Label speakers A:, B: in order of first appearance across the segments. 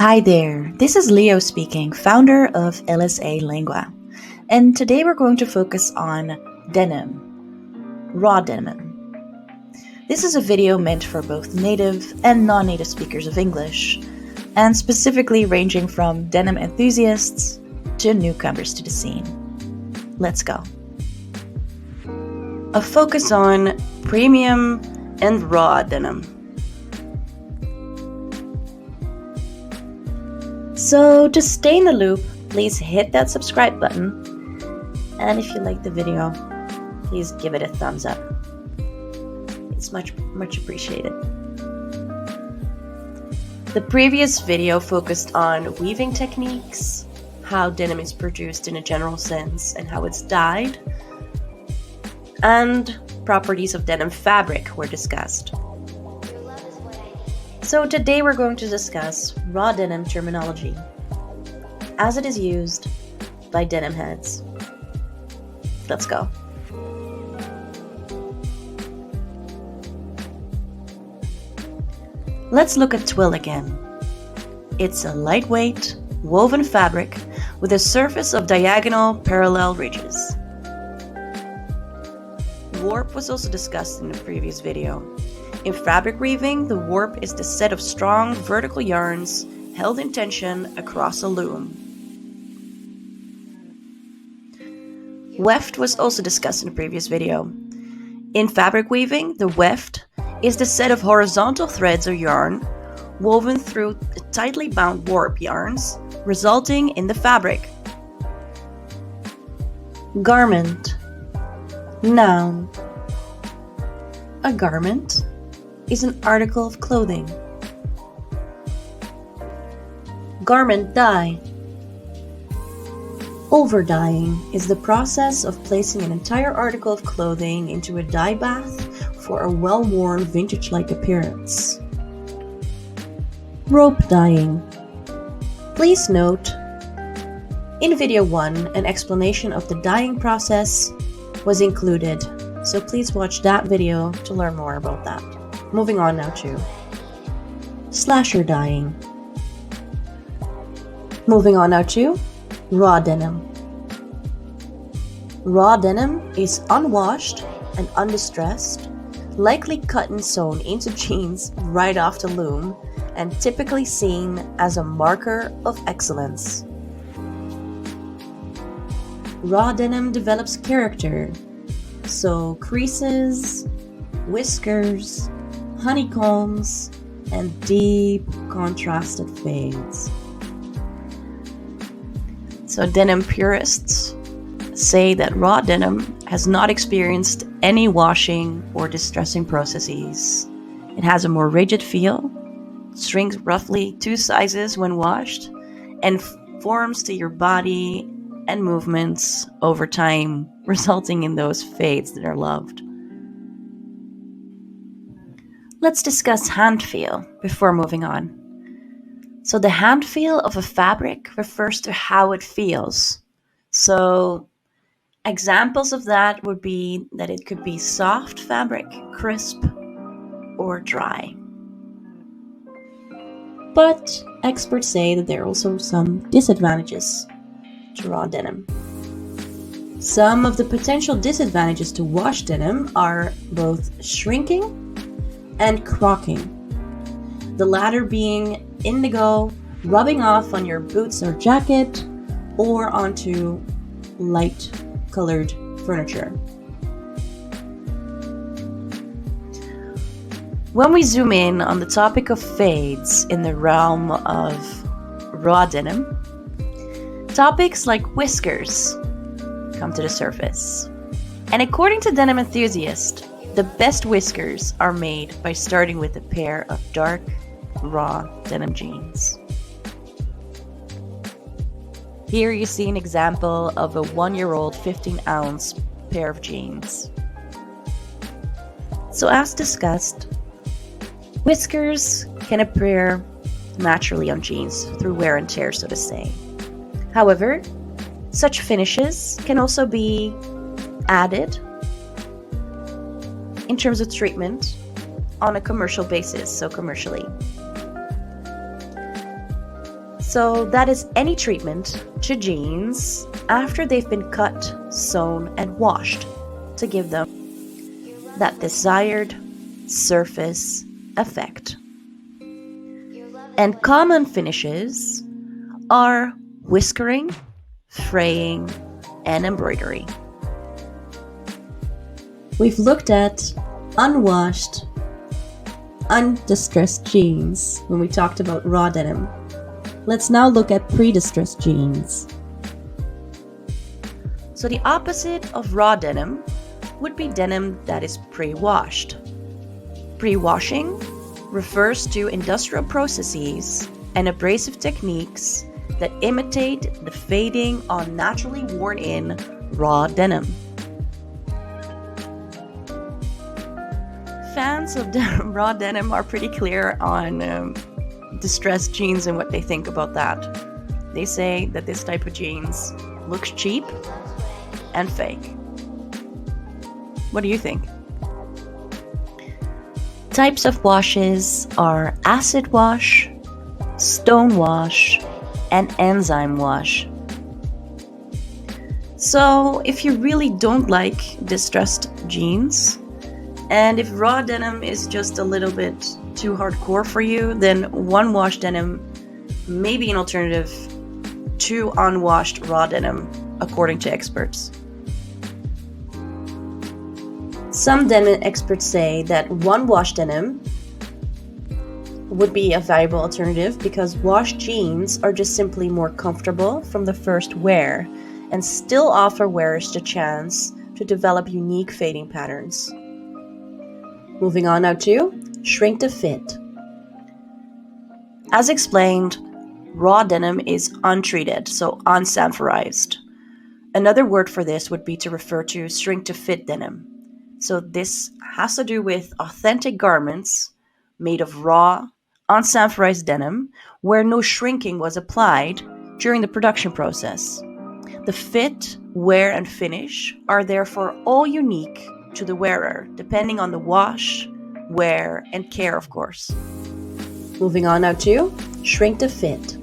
A: Hi there, this is Leo speaking, founder of LSA Lingua, and today we're going to focus on denim, raw denim. This is a video meant for both native and non-native speakers of English, and specifically ranging from denim enthusiasts to newcomers to the scene. Let's go.
B: A focus on premium and raw denim.
A: So to stay in the loop, please hit that subscribe button, and if you like the video, please give it a thumbs up. It's much appreciated. The previous video focused on weaving techniques, how denim is produced in a general sense and how it's dyed, and properties of denim fabric were discussed. So today we're going to discuss raw denim terminology as it is used by denim heads. Let's go. Let's look at twill again. It's a lightweight, woven fabric with a surface of diagonal parallel ridges. Warp was also discussed in the previous video. In fabric weaving, the warp is the set of strong vertical yarns held in tension across a loom. Weft was also discussed in the previous video. In fabric weaving, the weft is the set of horizontal threads or yarn woven through tightly bound warp yarns, resulting in the fabric. Garment. Noun. A garment is an article of clothing. Garment dye. Over-dyeing is the process of placing an entire article of clothing into a dye bath for a well-worn vintage-like appearance. Rope dyeing. Please note, in video 1, an explanation of the dyeing process was included, so please watch that video to learn more about that. Moving on now to slasher dyeing. Moving on now to raw denim. Raw denim is unwashed and undistressed, likely cut and sewn into jeans right off the loom, and typically seen as a marker of excellence. Raw denim develops character, so creases, whiskers, honeycombs, and deep contrasted fades. So denim purists say that raw denim has not experienced any washing or distressing processes. It has a more rigid feel, shrinks roughly 2 sizes when washed, and forms to your body and movements over time, resulting in those fades that are loved. Let's discuss hand feel before moving on. So the hand feel of a fabric refers to how it feels. So examples of that would be that it could be soft fabric, crisp, or dry. But experts say that there are also some disadvantages to raw denim. Some of the potential disadvantages to wash denim are both shrinking and crocking. The latter being indigo rubbing off on your boots or jacket or onto light colored furniture. When we zoom in on the topic of fades in the realm of raw denim, topics like whiskers come to the surface. And according to denim enthusiasts, the best whiskers are made by starting with a pair of dark, raw denim jeans. Here you see an example of a 1-year-old 15-ounce pair of jeans. So as discussed, whiskers can appear naturally on jeans through wear and tear, so to say. However, such finishes can also be added in terms of treatment on a commercial basis, so commercially.
B: So that is any treatment to jeans after they've been cut, sewn, and washed to give them that desired surface effect. And common finishes are whiskering, fraying, and embroidery.
A: We've looked at unwashed, undistressed jeans when we talked about raw denim. Let's now look at pre-distressed jeans.
B: So the opposite of raw denim would be denim that is pre-washed. Pre-washing refers to industrial processes and abrasive techniques that imitate the fading on naturally worn-in raw denim. Fans of raw denim are pretty clear on distressed jeans and what they think about that. They say that this type of jeans looks cheap and fake. What do you think? Types of washes are acid wash, stone wash, and enzyme wash. So if you really don't like distressed jeans, and if raw denim is just a little bit too hardcore for you, then one-wash denim may be an alternative to unwashed raw denim, according to experts.
A: Some denim experts say that one-wash denim would be a viable alternative because washed jeans are just simply more comfortable from the first wear and still offer wearers the chance to develop unique fading patterns. Moving on now to shrink to fit.
B: As explained, raw denim is untreated, so unsanforized. Another word for this would be to refer to shrink to fit denim. So this has to do with authentic garments made of raw, unsanforized denim where no shrinking was applied during the production process. The fit, wear, and finish are therefore all unique to the wearer, depending on the wash, wear, and care, of course.
A: Moving on now to shrink to fit.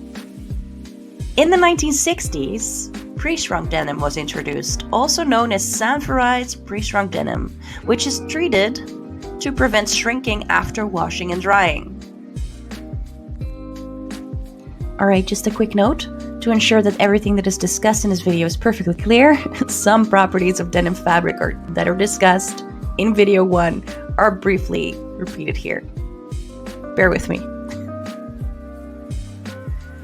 B: In the 1960s, pre-shrunk denim was introduced, also known as sanforized pre-shrunk denim, which is treated to prevent shrinking after washing and drying. Alright, just a quick note. To ensure that everything that is discussed in this video is perfectly clear, some properties of denim fabric that are discussed in video 1 are briefly repeated here. Bear with me.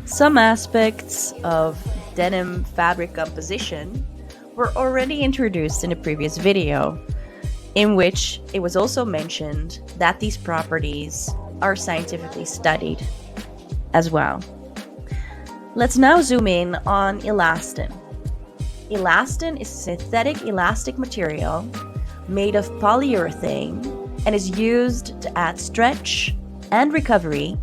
B: Some aspects of denim fabric composition were already introduced in a previous video, in which it was also mentioned that these properties are scientifically studied as well. Let's now zoom in on elastane. Elastane is a synthetic elastic material made of polyurethane and is used to add stretch and recovery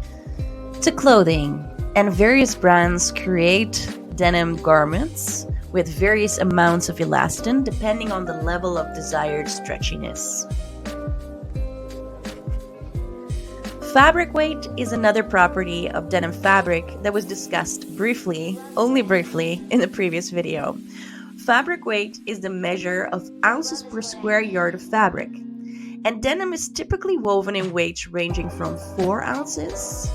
B: to clothing, and various brands create denim garments with various amounts of elastane depending on the level of desired stretchiness. Fabric weight is another property of denim fabric that was discussed briefly, only briefly, in the previous video. Fabric weight is the measure of ounces per square yard of fabric, and denim is typically woven in weights ranging from 4 ounces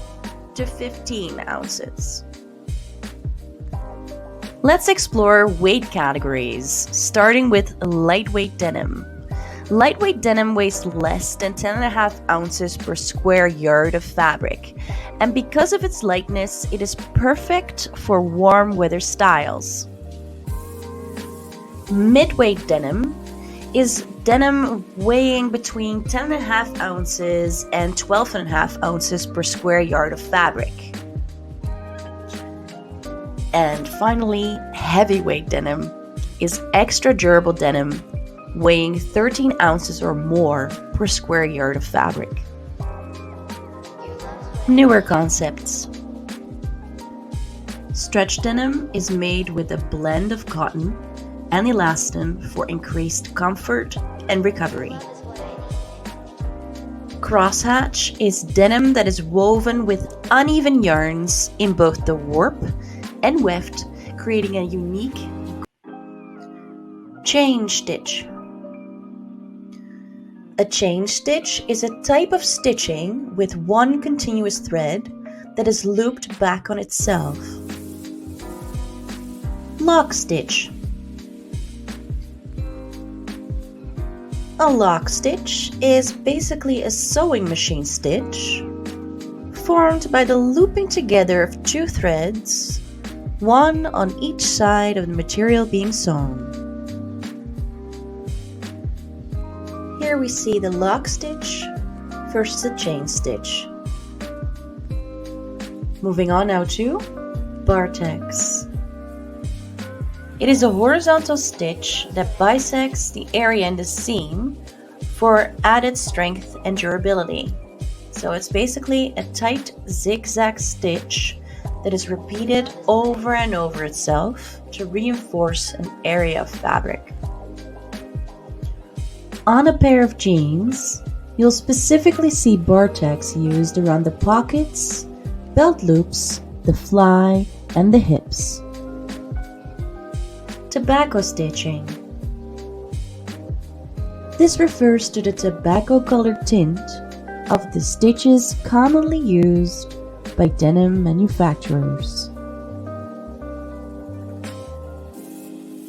B: to 15 ounces. Let's explore weight categories, starting with lightweight denim. Lightweight denim weighs less than 10.5 ounces per square yard of fabric, and because of its lightness, it is perfect for warm weather styles. Midweight denim is denim weighing between 10.5 ounces and 12.5 ounces per square yard of fabric. And finally, heavyweight denim is extra durable denim weighing 13 ounces or more per square yard of fabric. Newer concepts. Stretch denim is made with a blend of cotton and elastane for increased comfort and recovery. Crosshatch is denim that is woven with uneven yarns in both the warp and weft, creating a unique chain stitch. A chain stitch is a type of stitching with one continuous thread that is looped back on itself. Lock stitch. A lock stitch is basically a sewing machine stitch formed by the looping together of two threads, one on each side of the material being sewn. Here we see the lock stitch versus the chain stitch. Moving on now to bartex. It is a horizontal stitch that bisects the area in the seam for added strength and durability. So it's basically a tight zigzag stitch that is repeated over and over itself to reinforce an area of fabric. On a pair of jeans, you'll specifically see bartex used around the pockets, belt loops, the fly, and the hips. Tobacco stitching. This refers to the tobacco-colored tint of the stitches commonly used by denim manufacturers.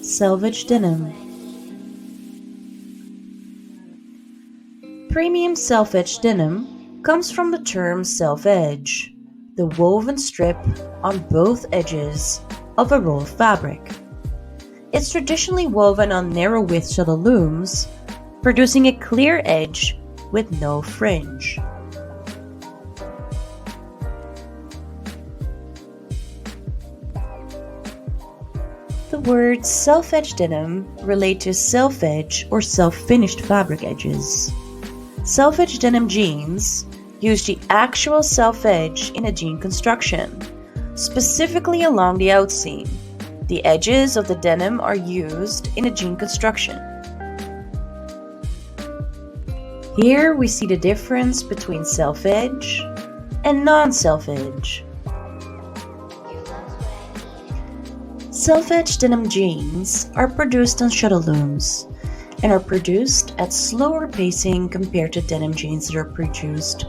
B: Selvage denim. Premium self-edge denim comes from the term self-edge, the woven strip on both edges of a roll of fabric. It's traditionally woven on narrow width shuttle looms, producing a clear edge with no fringe. The words self-edge denim relate to self-edge or self-finished fabric edges. Self-edge denim jeans use the actual self-edge in a jean construction, specifically along the outseam. The edges of the denim are used in a jean construction. Here we see the difference between self-edge and non-selvedge. Self-edge denim jeans are produced on shuttle looms and are produced at slower pacing compared to denim jeans that are produced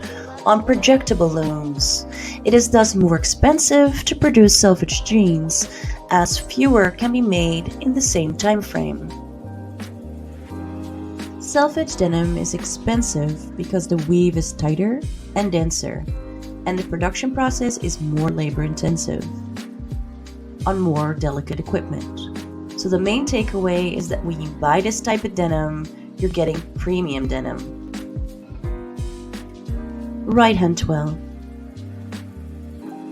B: on projectable looms. It is thus more expensive to produce self-edge jeans, as fewer can be made in the same time frame. Self-edge denim is expensive because the weave is tighter and denser, and the production process is more labor-intensive on more delicate equipment. So the main takeaway is that when you buy this type of denim, you're getting premium denim. Right hand twill.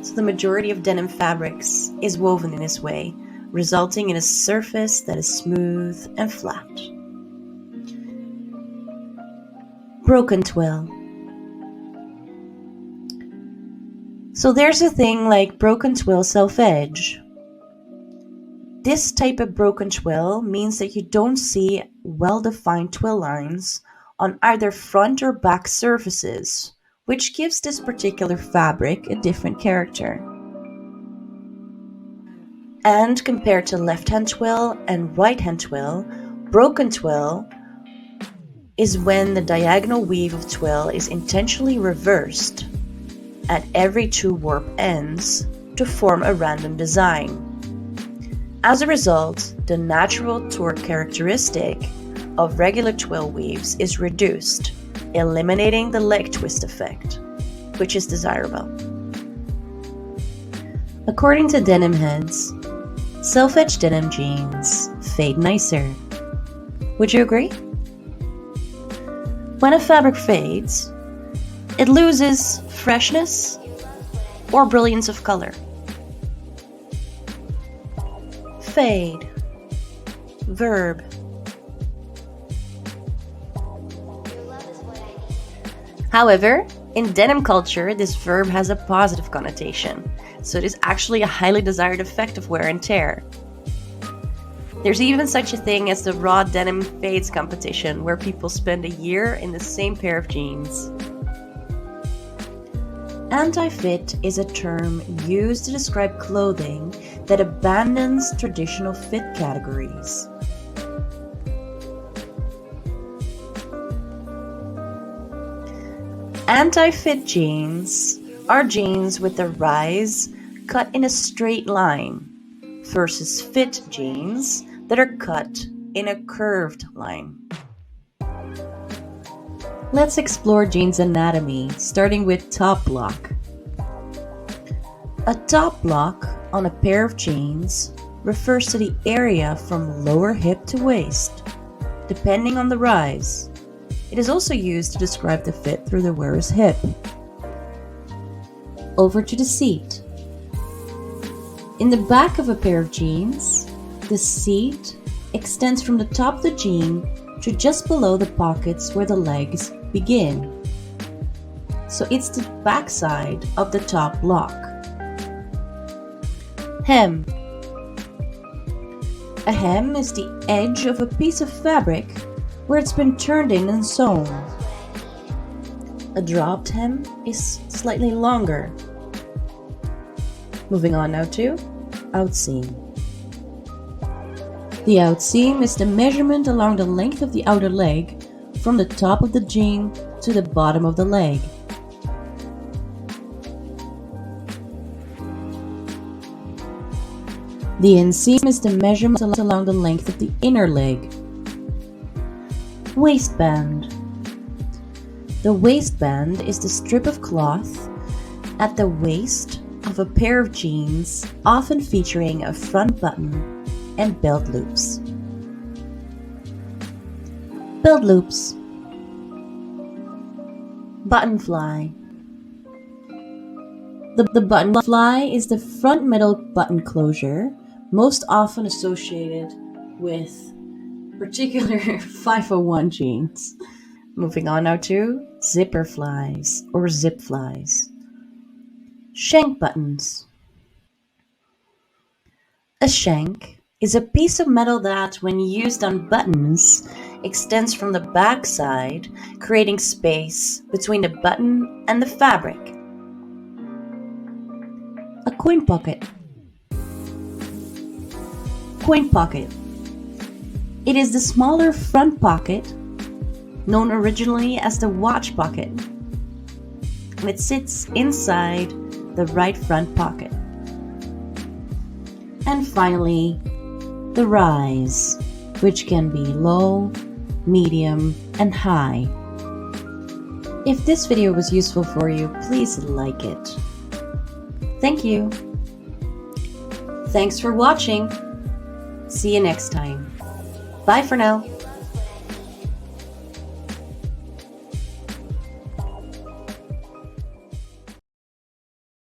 B: So the majority of denim fabrics is woven in this way, resulting in a surface that is smooth and flat. Broken twill. So there's a thing like broken twill self-edge. This type of broken twill means that you don't see well-defined twill lines on either front or back surfaces, which gives this particular fabric a different character. And compared to left-hand twill and right-hand twill, broken twill is when the diagonal weave of twill is intentionally reversed at every two warp ends to form a random design. As a result, the natural torque characteristic of regular twill weaves is reduced, eliminating the leg twist effect, which is desirable. According to denim heads, self-edge denim jeans fade nicer. Would you agree? When a fabric fades, it loses freshness or brilliance of color. Fade. Verb. However, in denim culture, this verb has a positive connotation, so it is actually a highly desired effect of wear and tear. There's even such a thing as the raw denim fades competition, where people spend a year in the same pair of jeans.
A: Anti-fit is a term used to describe clothing that abandons traditional fit categories. Anti-fit jeans are jeans with the rise cut in a straight line versus fit jeans that are cut in a curved line. Let's explore jeans anatomy, starting with top block. A top block on a pair of jeans refers to the area from lower hip to waist, depending on the rise. It is also used to describe the fit through the wearer's hip. Over to the seat. In the back of a pair of jeans, the seat extends from the top of the jean to just below the pockets where the legs begin. So it's the back side of the top block. Hem. A hem is the edge of a piece of fabric where it's been turned in and sewn. A dropped hem is slightly longer. Moving on now to outseam. The outseam is the measurement along the length of the outer leg from the top of the jean to the bottom of the leg. The inseam is the measurement along the length of the inner leg. Waistband. The waistband is the strip of cloth at the waist of a pair of jeans, often featuring a front button and belt loops. Belt loops. Button fly. The button fly is the front middle button closure, most often associated with particular 501 jeans. Moving on now to zipper flies or zip flies. Shank buttons. A shank is a piece of metal that, when used on buttons, extends from the back side, creating space between the button and the fabric. A coin pocket. Coin pocket. It is the smaller front pocket, known originally as the watch pocket, and it sits inside the right front pocket. And finally, the rise, which can be low, medium, and high. If this video was useful for you, please like it. Thank you. Thanks for watching. See you next time. Bye for now.